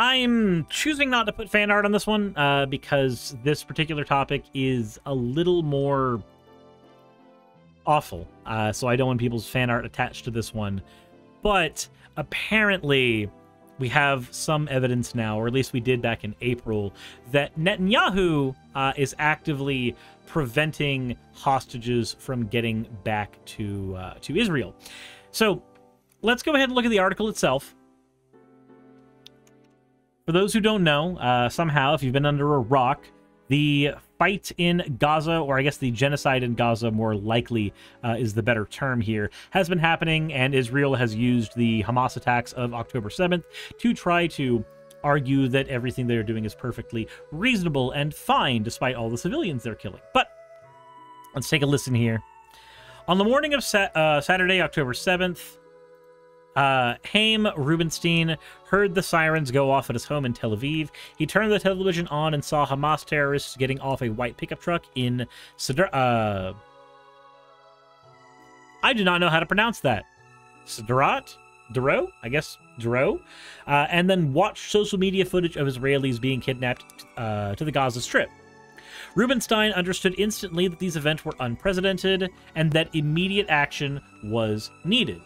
I'm choosing not to put fan art on this one because this particular topic is a little more awful. So I don't want people's fan art attached to this one. But apparently we have some evidence now, or at least we did back in April, that Netanyahu is actively preventing hostages from getting back to Israel. So let's go ahead and look at the article itself. For those who don't know, somehow, if you've been under a rock, the fight in Gaza, or I guess the genocide in Gaza more likely is the better term here, has been happening, and Israel has used the Hamas attacks of October 7th to try to argue that everything they're doing is perfectly reasonable and fine despite all the civilians they're killing. But let's take a listen here. On the morning of Saturday, October 7th, Haim Rubenstein heard the sirens go off at his home in Tel Aviv. He turned the television on and saw Hamas terrorists getting off a white pickup truck in I do not know how to pronounce that. Sderot? Dero? I guess Dero? And then watched social media footage of Israelis being kidnapped to the Gaza Strip. Rubenstein understood instantly that these events were unprecedented and that immediate action was needed.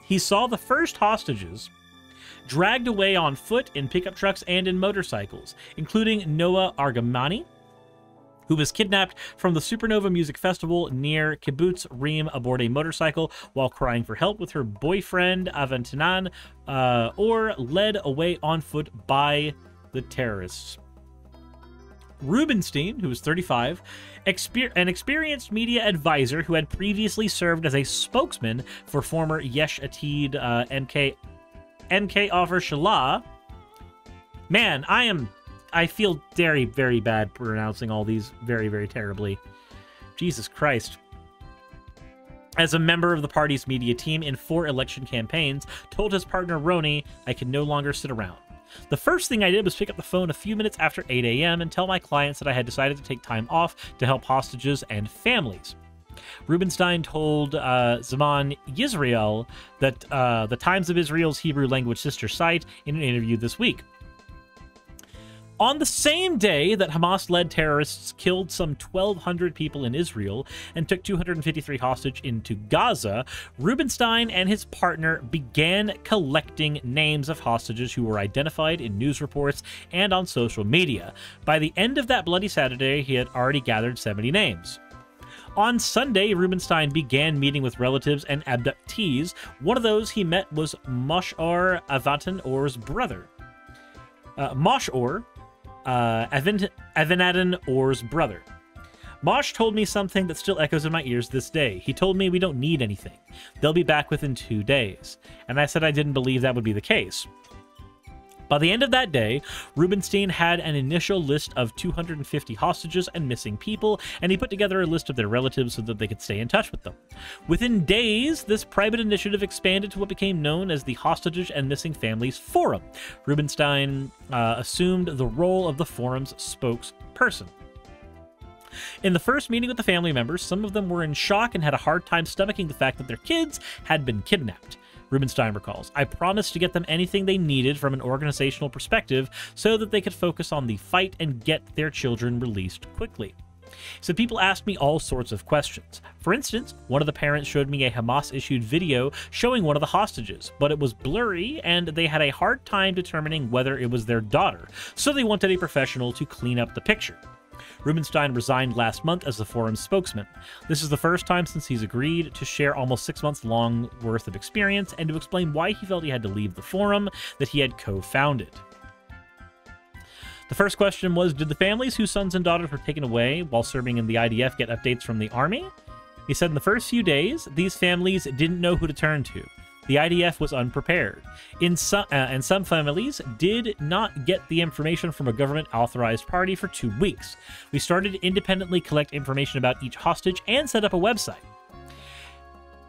He saw the first hostages dragged away on foot, in pickup trucks, and in motorcycles, including Noah Argamani, who was kidnapped from the Supernova Music Festival near Kibbutz Reem aboard a motorcycle while crying for help with her boyfriend Avantanan, or led away on foot by the terrorists. Rubenstein, who was 35, an experienced media advisor who had previously served as a spokesman for former Yesh Atid MK Offer Shalah. Man, I feel very, very bad pronouncing all these very, very terribly. Jesus Christ. As a member of the party's media team in 4 election campaigns, told his partner Roni, "I can no longer sit around. The first thing I did was pick up the phone a few minutes after 8 a.m. and tell my clients that I had decided to take time off to help hostages and families." Rubenstein told Zaman Yisrael that the Times of Israel's Hebrew language sister site in an interview this week. On the same day that Hamas-led terrorists killed some 1,200 people in Israel and took 253 hostage into Gaza, Rubenstein and his partner began collecting names of hostages who were identified in news reports and on social media. By the end of that bloody Saturday, he had already gathered 70 names. On Sunday, Rubenstein began meeting with relatives and abductees. One of those he met was Moshor Avantan Or's brother. Moshor Avinadin Or's brother. Mosh told me something that still echoes in my ears this day. He told me we don't need anything. They'll be back within 2 days. And I said I didn't believe that would be the case. By the end of that day, Rubenstein had an initial list of 250 hostages and missing people, and he put together a list of their relatives so that they could stay in touch with them. Within days, this private initiative expanded to what became known as the Hostages and Missing Families Forum. Rubenstein assumed the role of the forum's spokesperson. In the first meeting with the family members, some of them were in shock and had a hard time stomaching the fact that their kids had been kidnapped. Rubenstein recalls, "I promised to get them anything they needed from an organizational perspective so that they could focus on the fight and get their children released quickly." So people asked me all sorts of questions. For instance, one of the parents showed me a Hamas-issued video showing one of the hostages, but it was blurry and they had a hard time determining whether it was their daughter, so they wanted a professional to clean up the picture. Rubenstein resigned last month as the forum's spokesman. This is the first time since he's agreed to share almost 6 months long worth of experience and to explain why he felt he had to leave the forum that he had co-founded. The first question was, did the families whose sons and daughters were taken away while serving in the IDF get updates from the army? He said in the first few days, these families didn't know who to turn to. The IDF was unprepared. And some families did not get the information from a government-authorized party for 2 weeks. We started to independently collect information about each hostage and set up a website.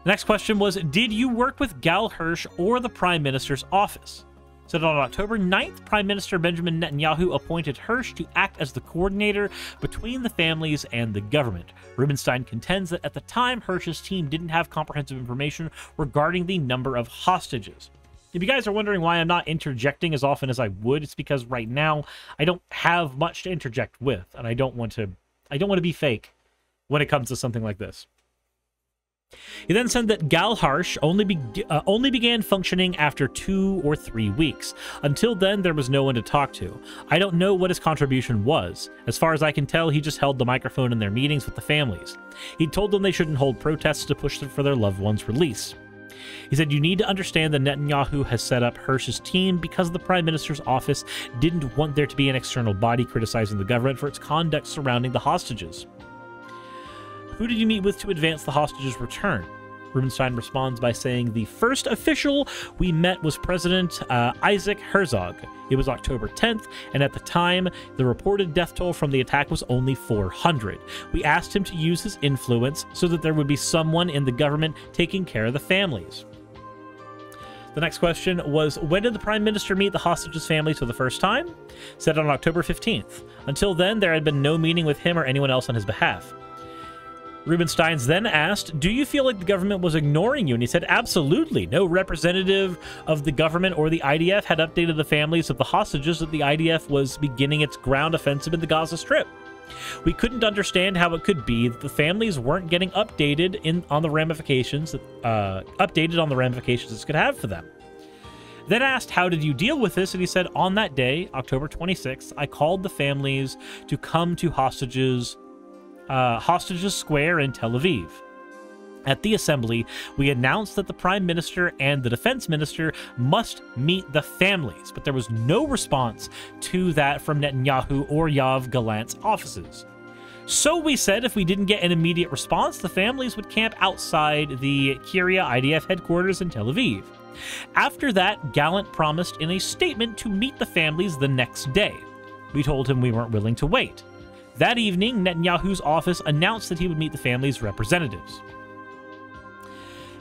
The next question was, did you work with Gal Hirsch or the Prime Minister's office? So on October 9th, Prime Minister Benjamin Netanyahu appointed Hirsch to act as the coordinator between the families and the government. Rubenstein contends that at the time, Hirsch's team didn't have comprehensive information regarding the number of hostages. If you guys are wondering why I'm not interjecting as often as I would, it's because right now I don't have much to interject with, and I don't want to be fake when it comes to something like this. He then said that Galharsh only began functioning after 2 or 3 weeks. Until then, there was no one to talk to. I don't know what his contribution was. As far as I can tell, he just held the microphone in their meetings with the families. He told them they shouldn't hold protests to push for their loved ones' release. He said, you need to understand that Netanyahu has set up Hirsch's team because the Prime Minister's office didn't want there to be an external body criticizing the government for its conduct surrounding the hostages. Who did you meet with to advance the hostages' return? Rubenstein responds by saying the first official we met was President Isaac Herzog. It was October 10th, and at the time, the reported death toll from the attack was only 400. We asked him to use his influence so that there would be someone in the government taking care of the families. The next question was, when did the Prime Minister meet the hostages' families for the first time? Said on October 15th. Until then, there had been no meeting with him or anyone else on his behalf. Rubensteins then asked, do you feel like the government was ignoring you? And he said, absolutely. No representative of the government or the IDF had updated the families of the hostages that the IDF was beginning its ground offensive in the Gaza Strip. We couldn't understand how it could be that the families weren't getting updated on the ramifications this could have for them. Then asked, how did you deal with this? And he said, on that day, October 26th, I called the families to come to Hostages Square in Tel Aviv. At the assembly, we announced that the Prime Minister and the Defense Minister must meet the families, but there was no response to that from Netanyahu or Yoav Gallant's offices. So we said if we didn't get an immediate response, the families would camp outside the Kiryat IDF headquarters in Tel Aviv. After that, Gallant promised in a statement to meet the families the next day. We told him we weren't willing to wait. That evening, Netanyahu's office announced that he would meet the family's representatives.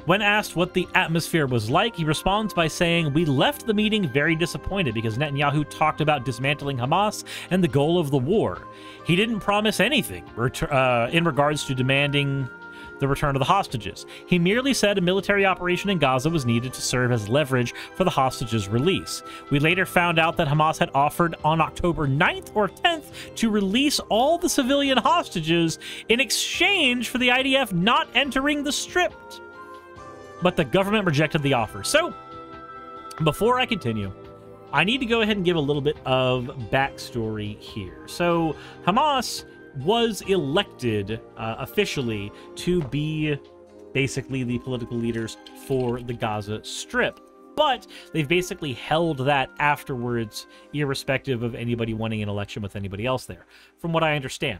When asked what the atmosphere was like, he responds by saying, we left the meeting very disappointed because Netanyahu talked about dismantling Hamas and the goal of the war. He didn't promise anything in regards to demanding the return of the hostages. He merely said a military operation in Gaza was needed to serve as leverage for the hostages' release. We later found out that Hamas had offered on October 9th or 10th to release all the civilian hostages in exchange for the IDF not entering the Strip. But the government rejected the offer. So, before I continue, I need to go ahead and give a little bit of backstory here. So, Hamas was elected officially to be basically the political leaders for the Gaza Strip. But they've basically held that afterwards, irrespective of anybody wanting an election with anybody else there, from what I understand.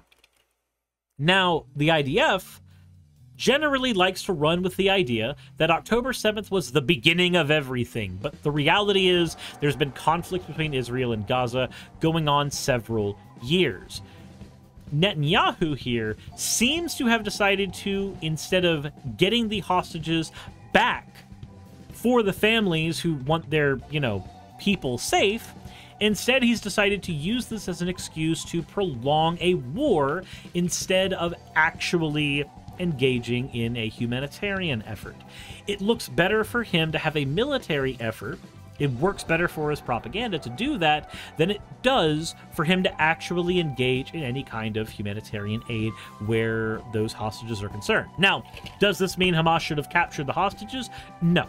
Now, the IDF generally likes to run with the idea that October 7th was the beginning of everything, but the reality is there's been conflict between Israel and Gaza going on several years. Netanyahu here seems to have decided to, instead of getting the hostages back for the families who want their, people safe, instead he's decided to use this as an excuse to prolong a war instead of actually engaging in a humanitarian effort. It looks better for him to have a military effort. It works better for his propaganda to do that than it does for him to actually engage in any kind of humanitarian aid where those hostages are concerned. Now, does this mean Hamas should have captured the hostages? No.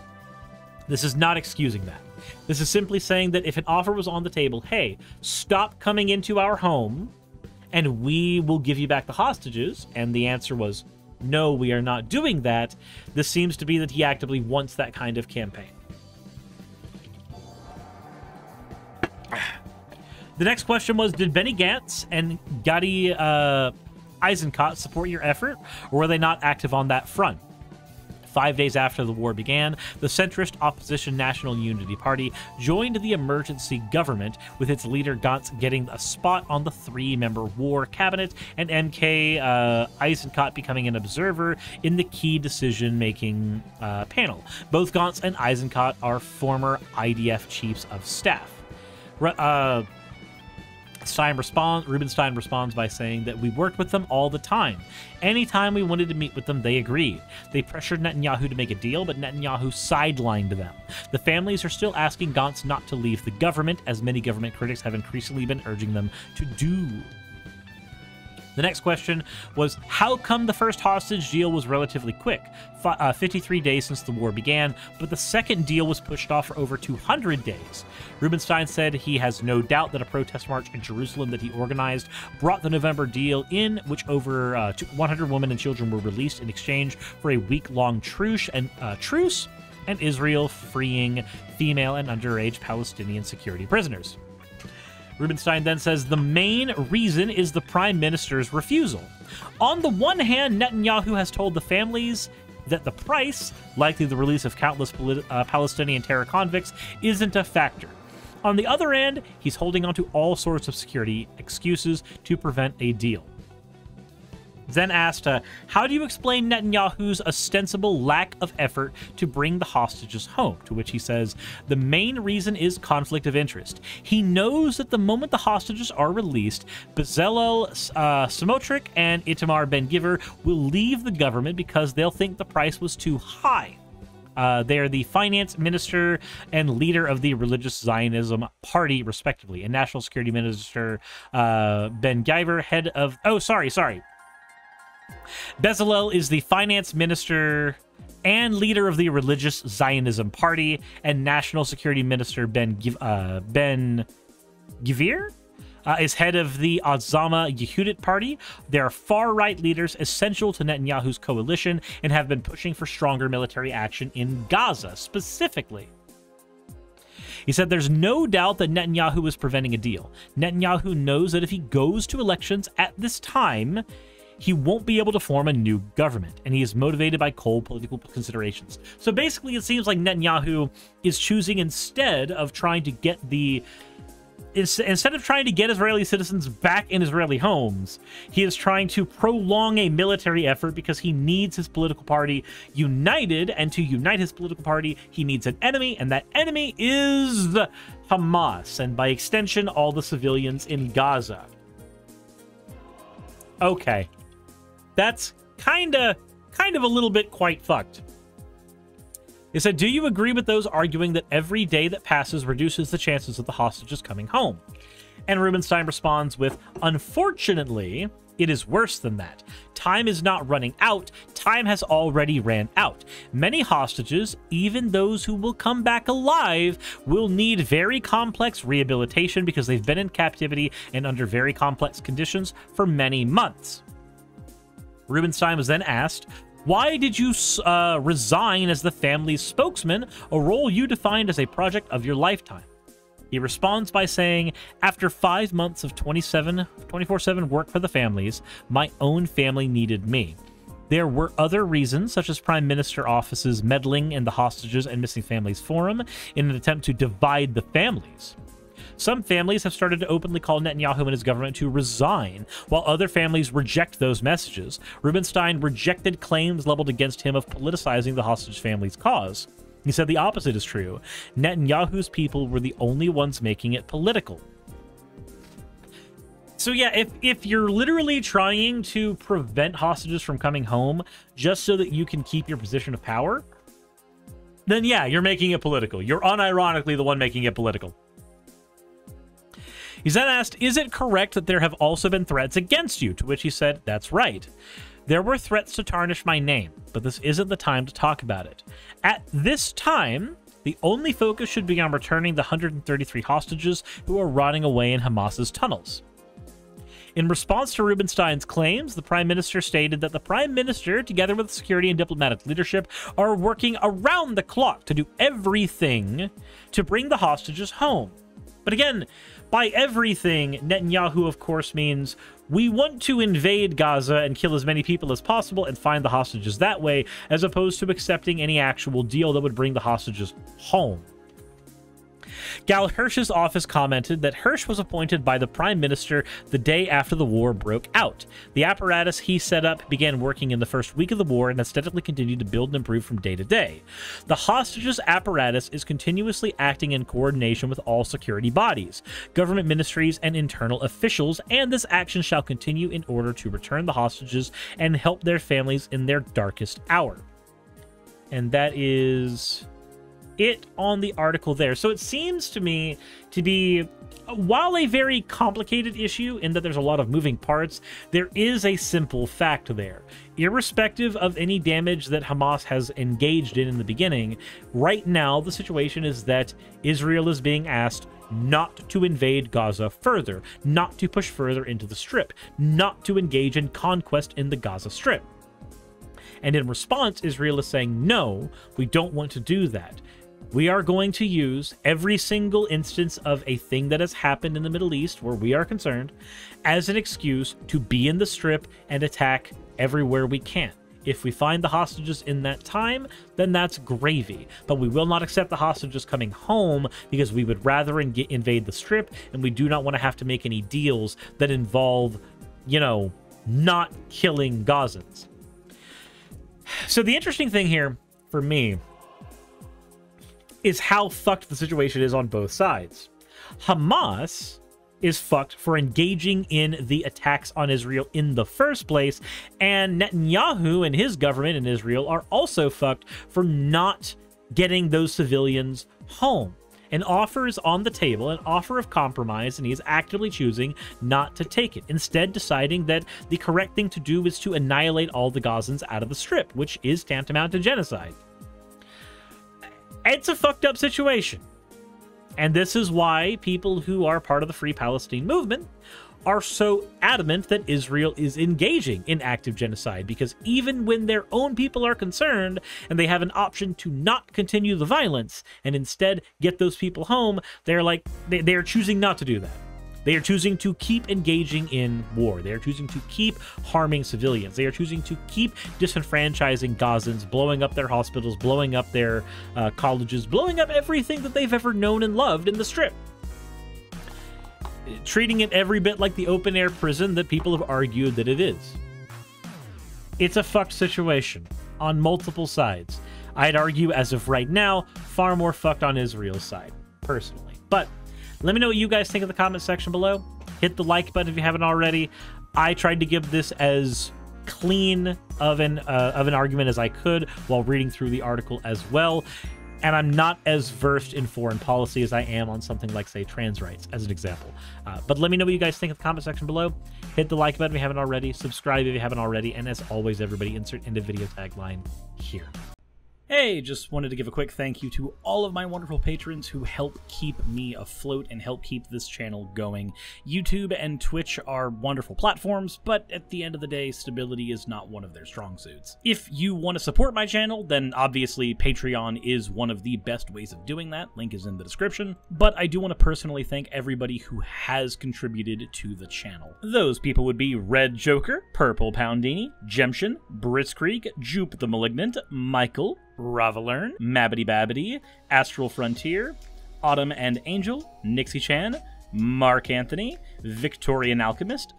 This is not excusing that. This is simply saying that if an offer was on the table, hey, stop coming into our home and we will give you back the hostages, and the answer was, no, we are not doing that, this seems to be that he actively wants that kind of campaign. The next question was, did Benny Gantz and Gadi Eisenkot support your effort, or were they not active on that front? 5 days after the war began, the centrist opposition National Unity Party joined the emergency government, with its leader Gantz getting a spot on the 3-member war cabinet and MK Eisenkot becoming an observer in the key decision-making panel. Both Gantz and Eisenkot are former IDF chiefs of staff. Rubenstein responds by saying that we worked with them all the time. Anytime we wanted to meet with them, they agreed. They pressured Netanyahu to make a deal, but Netanyahu sidelined them. The families are still asking Gantz not to leave the government, as many government critics have increasingly been urging them to do. The next question was, how come the first hostage deal was relatively quick, 53 days since the war began, but the second deal was pushed off for over 200 days? Rubenstein said he has no doubt that a protest march in Jerusalem that he organized brought the November deal in, which over 100 women and children were released in exchange for a week-long truce and Israel freeing female and underage Palestinian security prisoners. Rubenstein then says the main reason is the prime minister's refusal. On the one hand, Netanyahu has told the families that the price, likely the release of countless Palestinian terror convicts, isn't a factor. On the other hand, he's holding on to all sorts of security excuses to prevent a deal. Then asked, how do you explain Netanyahu's ostensible lack of effort to bring the hostages home? To which he says, the main reason is conflict of interest. He knows that the moment the hostages are released, Bezalel Smotrich and Itamar Ben-Gvir will leave the government because they'll think the price was too high. They are the finance minister and leader of the religious Zionism party, respectively, and national security minister Ben-Gvir, head of... Oh, sorry. Bezalel is the finance minister and leader of the religious Zionism party, and national security minister Ben-Gvir is head of the Azama Yehudit party. They are far-right leaders essential to Netanyahu's coalition and have been pushing for stronger military action in Gaza, specifically. He said there's no doubt that Netanyahu is preventing a deal. Netanyahu knows that if he goes to elections at this time, he won't be able to form a new government, and he is motivated by cold political considerations. So basically, it seems like Netanyahu is choosing instead of trying to get Israeli citizens back in Israeli homes, he is trying to prolong a military effort because he needs his political party united, and to unite his political party, he needs an enemy, and that enemy is Hamas, and by extension, all the civilians in Gaza. Okay. That's kind of a little bit quite fucked. He said, do you agree with those arguing that every day that passes reduces the chances of the hostages coming home? And Rubenstein responds with, unfortunately, it is worse than that. Time is not running out. Time has already ran out. Many hostages, even those who will come back alive, will need very complex rehabilitation because they've been in captivity and under very complex conditions for many months. Rubenstein was then asked, why did you resign as the family's spokesman, a role you defined as a project of your lifetime? He responds by saying, after 5 months of 24/7 work for the families, my own family needed me. There were other reasons, such as Prime Minister office's meddling in the Hostages and Missing Families Forum in an attempt to divide the families. Some families have started to openly call Netanyahu and his government to resign, while other families reject those messages. Rubenstein rejected claims leveled against him of politicizing the hostage family's cause. He said the opposite is true. Netanyahu's people were the only ones making it political. So yeah, if you're literally trying to prevent hostages from coming home just so that you can keep your position of power, then yeah, you're making it political. You're unironically the one making it political. He's then asked, is it correct that there have also been threats against you? To which he said, that's right. There were threats to tarnish my name, but this isn't the time to talk about it. At this time, the only focus should be on returning the 133 hostages who are rotting away in Hamas's tunnels. In response to Rubenstein's claims, the Prime Minister stated that the Prime Minister, together with security and diplomatic leadership, are working around the clock to do everything to bring the hostages home. But again, by everything, Netanyahu, of course, means we want to invade Gaza and kill as many people as possible and find the hostages that way, as opposed to accepting any actual deal that would bring the hostages home. Gal Hirsch's office commented that Hirsch was appointed by the Prime Minister the day after the war broke out. The apparatus he set up began working in the first week of the war and has steadily continued to build and improve from day to day. The hostages apparatus is continuously acting in coordination with all security bodies, government ministries, and internal officials, and this action shall continue in order to return the hostages and help their families in their darkest hour. And that is it on the article there. So it seems to me to be, while a very complicated issue in that there's a lot of moving parts, there is a simple fact there. Irrespective of any damage that Hamas has engaged in the beginning, right now the situation is that Israel is being asked not to invade Gaza further, not to push further into the Strip, not to engage in conquest in the Gaza Strip. And in response, Israel is saying, no, we don't want to do that. We are going to use every single instance of a thing that has happened in the Middle East where we are concerned as an excuse to be in the Strip and attack everywhere we can. If we find the hostages in that time, then that's gravy. But we will not accept the hostages coming home because we would rather invade the Strip, and we do not want to have to make any deals that involve, you know, not killing Gazans. So the interesting thing here for me is how fucked the situation is on both sides. Hamas is fucked for engaging in the attacks on Israel in the first place, and Netanyahu and his government in Israel are also fucked for not getting those civilians home. An offer is on the table, an offer of compromise, and he is actively choosing not to take it, instead deciding that the correct thing to do is to annihilate all the Gazans out of the Strip, which is tantamount to genocide. It's a fucked up situation. And this is why people who are part of the Free Palestine movement are so adamant that Israel is engaging in active genocide, because even when their own people are concerned and they have an option to not continue the violence and instead get those people home, they're like, they're choosing not to do that. They are choosing to keep engaging in war. They are choosing to keep harming civilians. They are choosing to keep disenfranchising Gazans, blowing up their hospitals, blowing up their colleges, blowing up everything that they've ever known and loved in the Strip. Treating it every bit like the open-air prison that people have argued that it is. It's a fucked situation on multiple sides. I'd argue, as of right now, far more fucked on Israel's side, personally. But let me know what you guys think in the comment section below. Hit the like button if you haven't already. I tried to give this as clean of an argument as I could while reading through the article as well. And I'm not as versed in foreign policy as I am on something like, say, trans rights, as an example. But let me know what you guys think in the comment section below. Hit the like button if you haven't already. Subscribe if you haven't already. And as always, everybody, insert into video tagline here. Hey, just wanted to give a quick thank you to all of my wonderful patrons who help keep me afloat and help keep this channel going. YouTube and Twitch are wonderful platforms, but at the end of the day, stability is not one of their strong suits. If you want to support my channel, then obviously Patreon is one of the best ways of doing that. Link is in the description. But I do want to personally thank everybody who has contributed to the channel. Those people would be Red Joker, Purple Poundini, Jemshin, Britzkrieg, Jupe the Malignant, Michael, Ravalern, Mabbity Babbity, Astral Frontier, Autumn and Angel, Nixie Chan, Mark Anthony, Victorian Alchemist,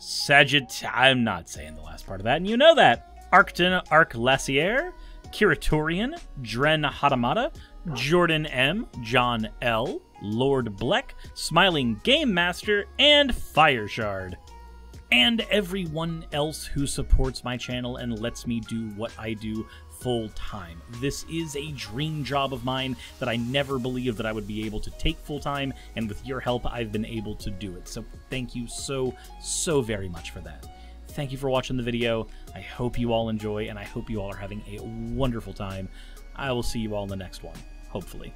I'm not saying the last part of that, and you know that, Arcton Arclacier, Kiratorian, Dren Hadamata, Jordan M, John L, Lord Bleck, Smiling Game Master, and Fireshard. And everyone else who supports my channel and lets me do what I do full time. This is a dream job of mine that I never believed that I would be able to take full time, and with your help, I've been able to do it. So thank you so very much for that. Thank you for watching the video. I hope you all enjoy, and I hope you all are having a wonderful time. I will see you all in the next one, hopefully.